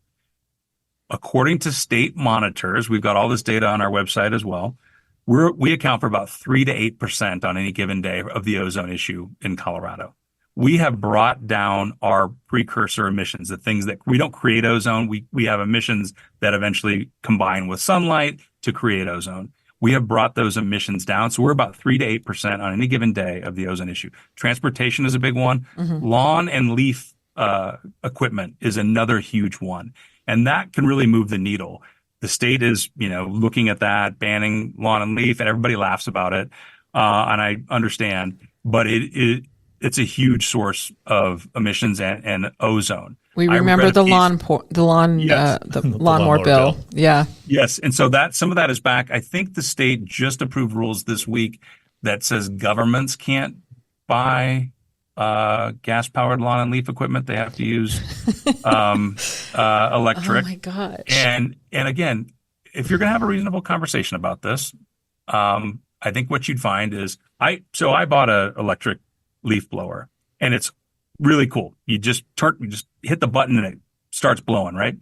According to state monitors, we've got all this data on our website as well. We account for about 3 to 8% on any given day of the ozone issue in Colorado. We have brought down our precursor emissions, the things that we don't create ozone. We have emissions that eventually combine with sunlight to create ozone. We have brought those emissions down. So we're about 3 to 8% on any given day of the ozone issue. Transportation is a big one. Lawn and leaf equipment is another huge one. And that can really move the needle. The state is, looking at that, banning lawn and leaf, and everybody laughs about it. And I understand, but it's a huge source of emissions and ozone. We remember the lawnmower bill. Yeah. Yes. And so some of that is back. I think the state just approved rules this week that says governments can't buy gas-powered lawn and leaf equipment. They have to use electric. Oh my gosh! And again, if you're going to have a reasonable conversation about this, I think what you'd find is I bought a electric leaf blower, and it's really cool. You just hit the button and it starts blowing, right?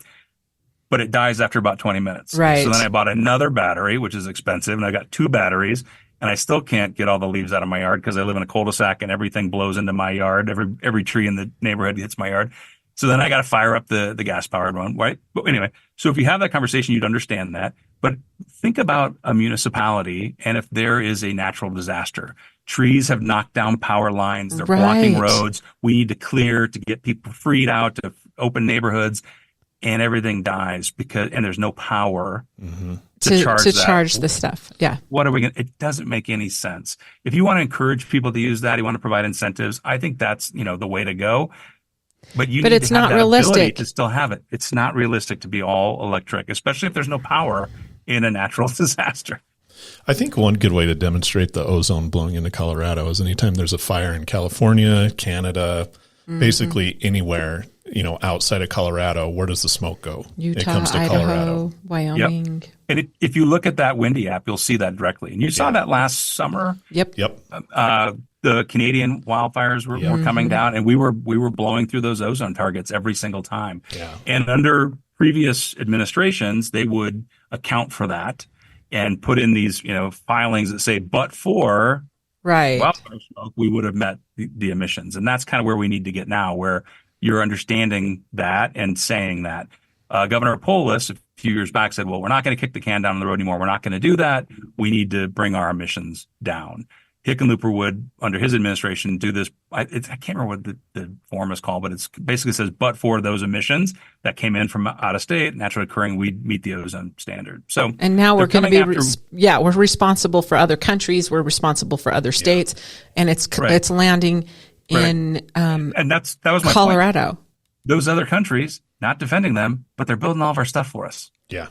But it dies after about 20 minutes. Right. So then I bought another battery, which is expensive, and I got 2 batteries. And I still can't get all the leaves out of my yard because I live in a cul-de-sac and everything blows into my yard. Every tree in the neighborhood hits my yard. So then I got to fire up the gas-powered one, right? But anyway, so if you have that conversation, you'd understand that. But think about a municipality and if there is a natural disaster. Trees have knocked down power lines. They're blocking roads. We need to clear to get people freed out to open neighborhoods. And everything dies and there's no power to charge the stuff. Yeah. What are we going to, it doesn't make any sense. If you want to encourage people to use that, you want to provide incentives, I think that's, the way to go. But it's not realistic to still have it. It's not realistic to be all electric, especially if there's no power in a natural disaster. I think one good way to demonstrate the ozone blowing into Colorado is anytime there's a fire in California, Canada, basically anywhere, outside of Colorado, where does the smoke go? Utah, it comes to Idaho, Colorado. Wyoming. Yep. And if you look at that Windy app, you'll see that directly. And you saw that last summer. Yep. The Canadian wildfires were coming down, and we were blowing through those ozone targets every single time. Yeah. And under previous administrations, they would account for that and put in these, filings that say, but for wildfire smoke, we would have met the emissions. And that's kind of where we need to get now, where you're understanding that and saying that. Governor Polis a few years back said, well, we're not going to kick the can down the road anymore. We're not going to do that. We need to bring our emissions down. Hickenlooper would, under his administration, do this. I can't remember what the form is called, but it basically says, but for those emissions that came in from out of state, naturally occurring, we'd meet the ozone standard. So, and now we're going to be, we're responsible for other countries. We're responsible for other states, and it's landing in and that was my Colorado. Point. Those other countries, not defending them, but they're building all of our stuff for us. Yeah.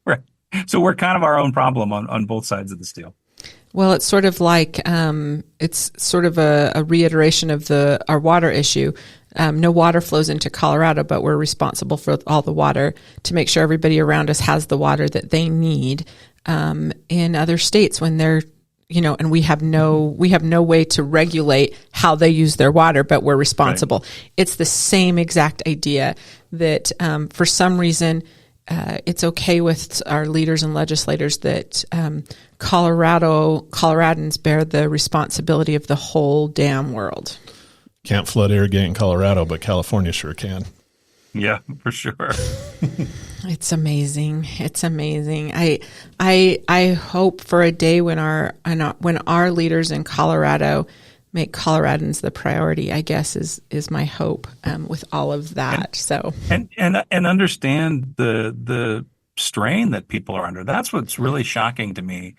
Right. So we're kind of our own problem on both sides of the deal. Well, it's sort of like it's sort of a reiteration of our water issue. no water flows into Colorado, but we're responsible for all the water to make sure everybody around us has the water that they need. In other states when they're, and we have no way to regulate how they use their water, but we're responsible. Right. It's the same exact idea that, for some reason, it's okay with our leaders and legislators that, Coloradans bear the responsibility of the whole damn world. Can't flood irrigate in Colorado, but California sure can. Yeah, for sure. It's amazing. It's amazing. I hope for a day when our leaders in Colorado make Coloradans the priority, I guess is my hope, with all of that. And understand the strain that people are under. That's what's really shocking to me,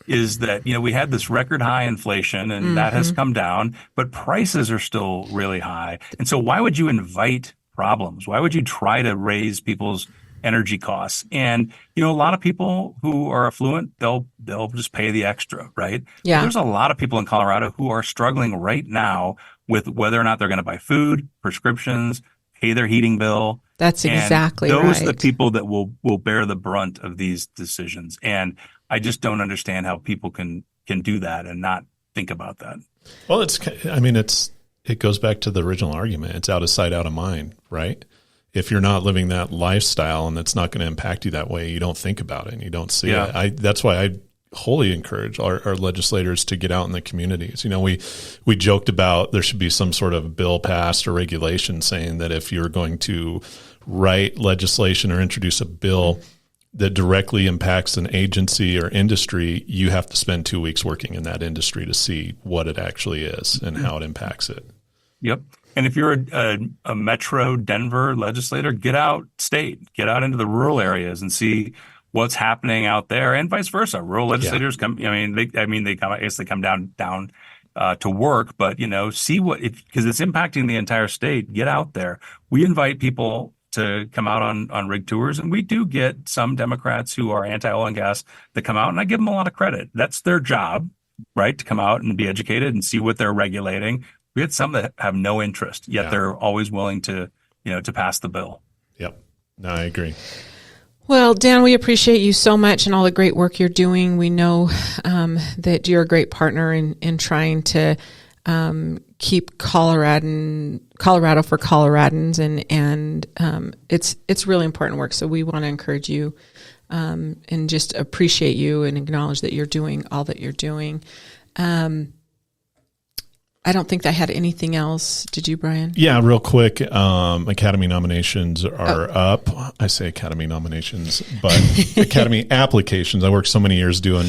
is that, we had this record high inflation and that has come down, but prices are still really high. And so why would you invite problems? Why would you try to raise people's energy costs? And, a lot of people who are affluent, they'll just pay the extra, right? Yeah. There's a lot of people in Colorado who are struggling right now with whether or not they're going to buy food, prescriptions, pay their heating bill. That's exactly right. Those are the people that will bear the brunt of these decisions. And I just don't understand how people can do that and not think about that. Well, it goes back to the original argument. It's out of sight, out of mind, right? If you're not living that lifestyle and it's not going to impact you that way, you don't think about it and you don't see it. That's why I wholly encourage our legislators to get out in the communities. We joked about there should be some sort of bill passed or regulation saying that if you're going to write legislation or introduce a bill that directly impacts an agency or industry, you have to spend 2 weeks working in that industry to see what it actually is and how it impacts it. Yep. And if you're a Metro Denver legislator, get out get out into the rural areas and see what's happening out there, and vice versa. Rural legislators come. They come down to work, but see because it's impacting the entire state. Get out there. We invite people to come out on rig tours, and we do get some Democrats who are anti-oil and gas that come out, and I give them a lot of credit. That's their job, right? To come out and be educated and see what they're regulating. We had some that have no interest, yet they're always willing to pass the bill. Yep. No, I agree. Well, Dan, we appreciate you so much and all the great work you're doing. We know that you're a great partner in trying to keep Colorado for Coloradans, and it's really important work. So we want to encourage you and just appreciate you and acknowledge that you're doing all that you're doing. I don't think I had anything else. Did you, Brian? Yeah, real quick. Academy nominations are up. I say Academy nominations, but Academy applications. I worked so many years doing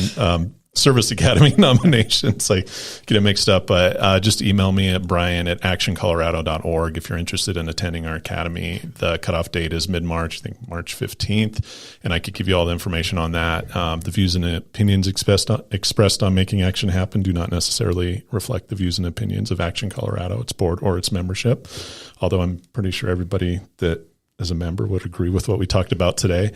Service Academy nominations. I get it mixed up, but just email me at brian@actioncolorado.org if you're interested in attending our academy. The cutoff date is mid-March, I think March 15th, and I could give you all the information on that. The views and opinions expressed on Making Action Happen do not necessarily reflect the views and opinions of Action Colorado, its board, or its membership, although I'm pretty sure everybody that is a member would agree with what we talked about today.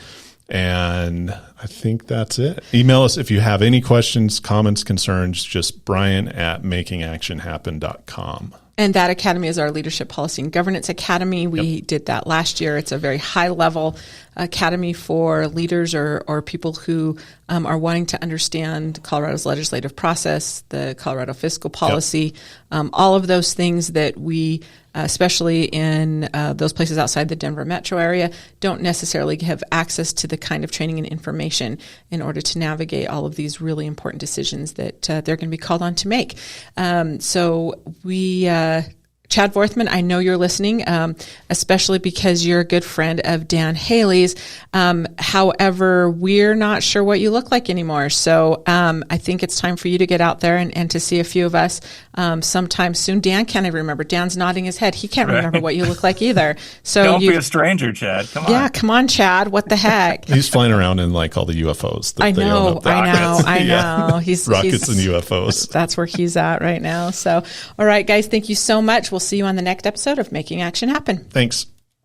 And I think that's it. Email us if you have any questions, comments, concerns, just brian@makingactionhappen.com. And that academy is our Leadership Policy and Governance Academy. We did that last year. It's a very high-level academy for leaders or people who are wanting to understand Colorado's legislative process, the Colorado fiscal policy, all of those things that we, especially in those places outside the Denver metro area, don't necessarily have access to the kind of training and information in order to navigate all of these really important decisions that they're going to be called on to make. So we... Chad Vorthman, I know you're listening, especially because you're a good friend of Dan Haley's. However, we're not sure what you look like anymore. So I think it's time for you to get out there and to see a few of us sometime soon. Dan can't even remember. Dan's nodding his head. He can't remember what you look like either. So don't be a stranger, Chad. Come on. Yeah, come on, Chad. What the heck? He's flying around in like all the UFOs. That I know. Yeah. He's rockets and UFOs. That's where he's at right now. So, all right, guys, thank you so much. We'll see you on the next episode of Making Action Happen. Thanks.